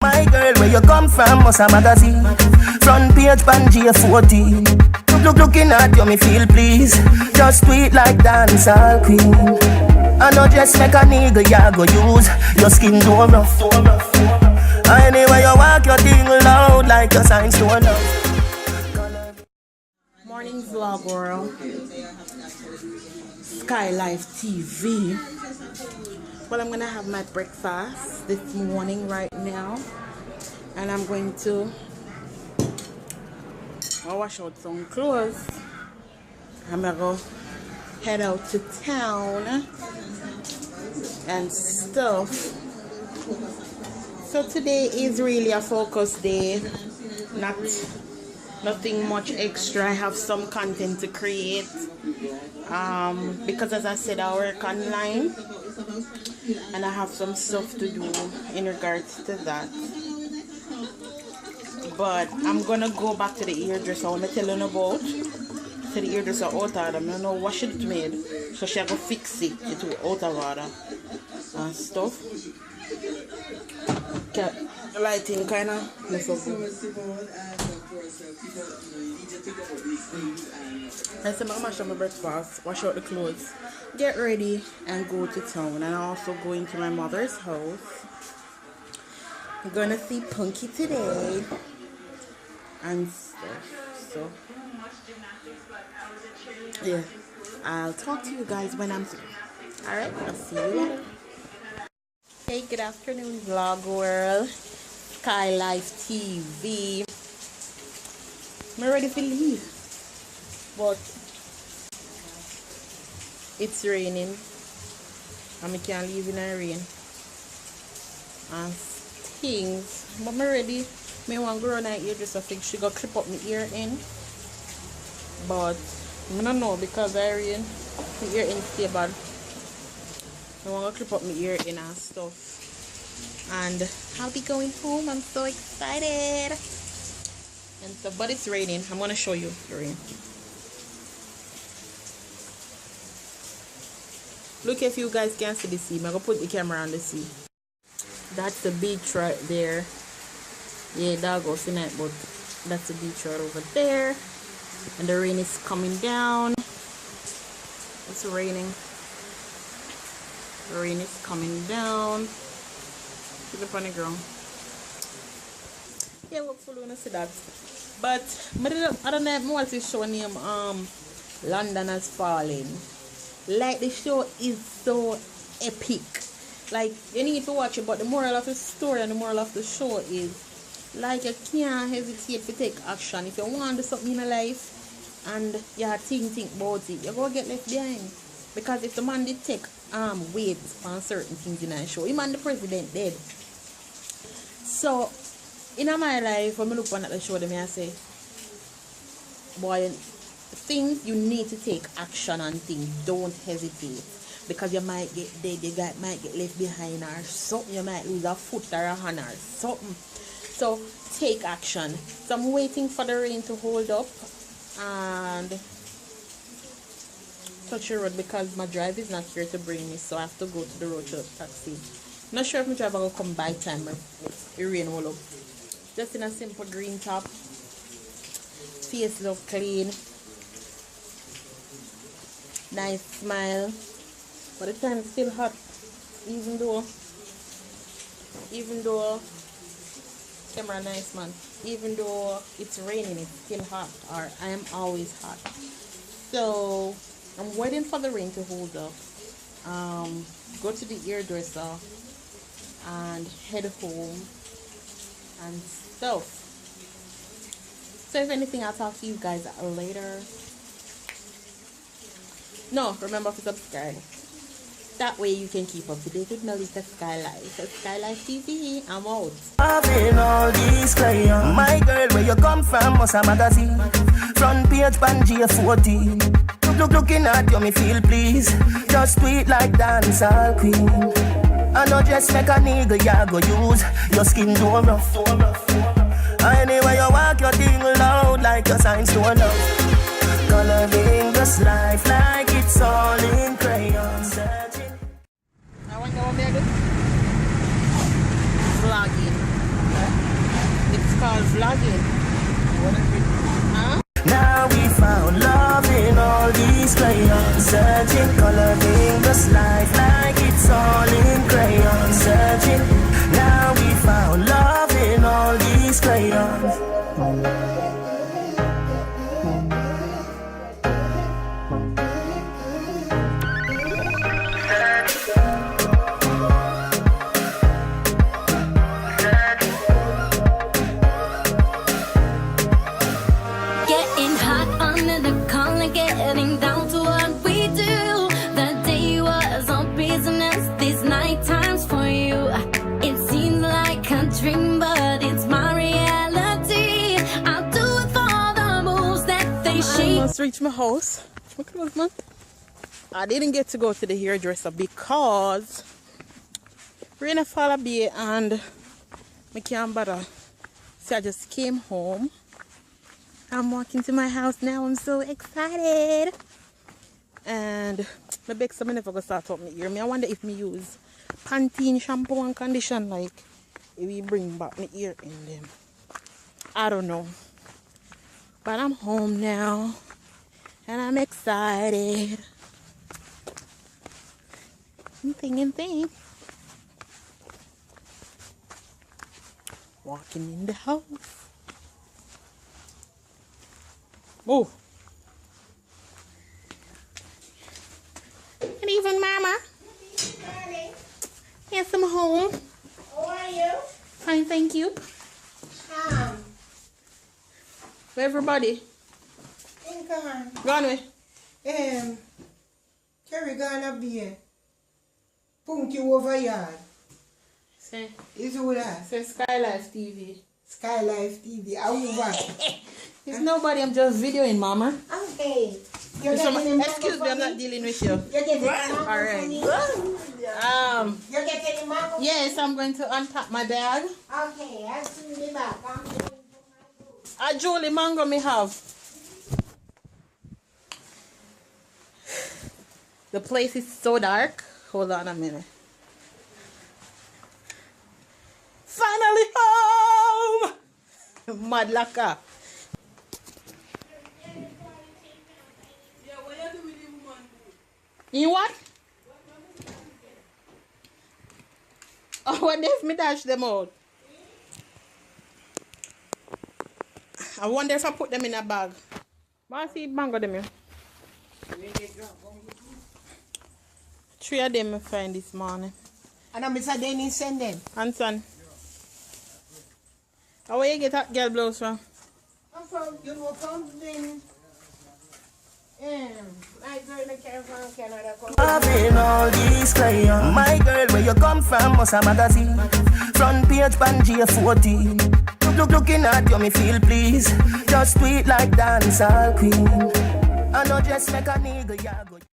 My girl, where you come from, must a magazine. Front page, Pangea 14. Looking at you, me feel please. Just tweet like dancehall queen. I know just make a nigga, ya go use. Your skin too rough. Anyway, you walk your thing loud like your signs to love. Morning vlog world. Skylife TV. Well, I'm gonna have my breakfast this morning right now, and I'm going to wash out some clothes. I'm gonna go head out to town and stuff. So today is really a focus day, nothing much extra. I have some content to create because, as I said, I work online and I have some stuff to do in regards to that. But I'm gonna go back to the hairdresser I want to tell you about. So the hairdresser out of order. I don't know what she made, so she go fix it. It will out of order and stuff. Okay, the lighting kind of mess up. I said I'm gonna mash up my breakfast, wash out the clothes, get ready, and go to town. And I also go into my mother's house. I'm gonna see Punky today and stuff. So yeah, I'll talk to you guys when I'm through. Alright, I'll see you later. Hey, good afternoon vlog world. Skylife TV. I'm ready to leave, but it's raining and I can't leave in the rain and things. But I'm ready. I want to go around my ear just to think she got clip up my ear in, but I don't know because I rain my ear in stay bad. I want to clip up my ear in and stuff, and I'll be going home. I'm so excited. And so, but it's raining. I'm gonna show you the rain. Look, if you guys can see the sea, I'm gonna put the camera on the sea. That's the beach right there. Yeah, that goes tonight, but that's the beach right over there. And the rain is coming down. It's raining. The rain is coming down. Put it on the ground. Yeah, hopefully when I see that. But I don't know if I want to show name London Has Fallen. Like, the show is so epic. Like, you need to watch it, but the moral of the story and the moral of the show is, like, you can't hesitate to take action. If you want to do something in your life and you think about it, you're going to get left behind. Because if the man did take weight on certain things in the show, him and the president did. So in my life, when I look at the show, I say, boy, things you need to take action on things. Don't hesitate, because you might get dead, you might get left behind or something. You might lose a foot or a hand or something. So take action. So I'm waiting for the rain to hold up and touch the road, because my drive is not here to bring me, so I have to go to the road to the taxi. Not sure if my driver will come by time the rain will up. Just in a simple green top. Face look clean. Nice smile. But the time is still hot. Even though camera nice man. Even though it's raining, it's still hot. Or I am always hot. So I'm waiting for the rain to hold up. Go to the hairdresser and head home and stuff. So if anything, I'll talk to you guys later. No, remember to subscribe. That way you can keep up to date with MelicaSkylife. So Skylife TV, I'm out. All these crayons. My girl, where you come from, must a magazine. Front page, Pangea 14. Looking at you, me feel please. Just tweet like dancehall queen. I know just make a nigga, ya go use. Your skin too rough. Anyway, you walk your thing loud like your signs to love. Coloring this life like it's all in crayons. I wonder what they're doing. Vlogging. vlogging. Huh? Now we found love in all these crayons, searching, coloring this life like it's all in crayons, searching. Now we found love in all these crayons. Getting hot under the collar, getting down to what we do. The day was all business, these night times for you. It seems like a dream, but it's my reality. I'll do it for all the moves that they I shake. almost reached my house. Look at those, man. I didn't get to go to the hairdresser because rain fall a bit and I can't bother. So I just came home. I'm walking to my house now. I'm so excited. And my big summer never gonna start up my ear. I wonder if me use Pantene shampoo and condition, like if we bring back my ear in them. I don't know. But I'm home now. And I'm excited. Thing. Walking in the house. Oh. Good evening, Mama. Yes, I'm home. How are you? Fine, thank you. Where everybody? Gone. Gone away. Carry gone up here. Punk you over yard. Say Is who that? Skylife TV. Skylife TV. Over. There's nobody, I'm just videoing, Mama. Okay. You're getting the Excuse me, I'm not dealing with you. You're getting the mango Alright. for me? You're getting the mango? Yes, I'm going to unpack my bag. Okay, I'll soon be back. I'm going to my A Julie mango me have. The place is so dark. Hold on a minute. Finally home! Mad laka. You what? Oh, what if me dash them out? I wonder if I put them in a bag. I see mango them here. 3 of them I find this morning. And I'm Mr. Dennis send them. And son. How where you get that girl blouse from? I'm from, my girl that came from Canada. Loving all these crayons. My girl, where you come from, must a magazine. Front page, Pangea 14. Looking at you, me feel please. Just sweet like dancehall queen. I know just like a nigga, ya go.